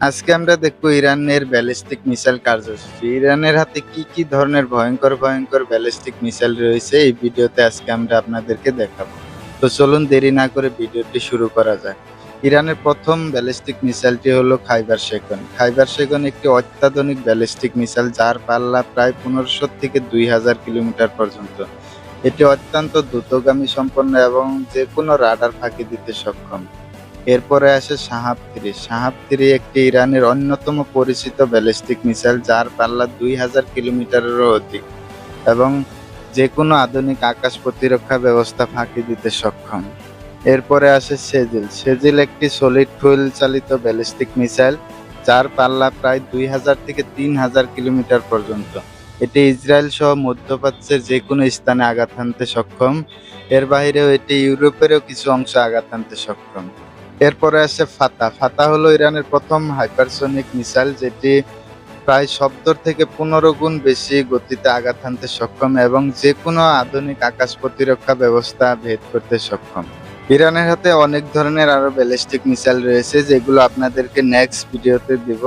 আজকে আমরা দেখব ইরানের ব্যালিস্টিক মিসাইল কার্যসূচি। ইরানের হাতে কি কি ধরনের ভয়ঙ্কর ভয়ঙ্কর ব্যালিস্টিক মিসাইল রয়েছে এই ভিডিওতে আজকে আমরা আপনাদেরকে দেখাবো। তো চলুন দেরি না করে ভিডিওটি শুরু করা যাক। ইরানের প্রথম ব্যালিস্টিক মিসাইলটি হলো খাইবার শেখন। খাইবার শেখন একটি অত্যাধুনিক ব্যালিস্টিক মিসাইল যার পাল্লা প্রায় 1500 থেকে 2000 কিলোমিটার পর্যন্ত। এটি অত্যন্ত দ্রুতগামী সম্পন্ন এবং যে কোনো রাডার ফাঁকি দিতে সক্ষম। এরপরে আসে শাহাব-3। শাহাব-3 একটি ইরানের অন্যতম পরিচিত ব্যালিস্টিক মিসাইল যার পাল্লা 2000 কিলোমিটারেরও অধিক এবং যেকোনো আধুনিক আকাশ প্রতিরক্ষা ব্যবস্থা ফাঁকি দিতে সক্ষম। এরপরে আসে সেজিল। সেজিল একটি সলিড ফুয়েল চালিত ব্যালিস্টিক মিসাইল যার পাল্লা প্রায় 2000 থেকে 3000 কিলোমিটার পর্যন্ত। এটি ইসরায়েল সহ মধ্যপ্রাচ্যের যেকোনো স্থানে আঘাত হানতে সক্ষম। এর বাইরেও এটি ইউরোপেরও কিছু অংশে আঘাত হানতে সক্ষম। এরপরে আসে ফাতা। ফাতা হলো ইরানের প্রথম হাইপারসনিক মিসাইল যেটি প্রায় 70 থেকে 15 গুণ বেশি গতিতে আঘাত হানতে সক্ষম এবং যে কোনো আধুনিক আকাশ প্রতিরক্ষা ব্যবস্থা ভেদ করতে সক্ষম। ইরানের হাতে অনেক ধরনের আরো ব্যালিস্টিক মিসাইল রয়েছে যেগুলো আপনাদেরকে নেক্সট ভিডিওতে দিব।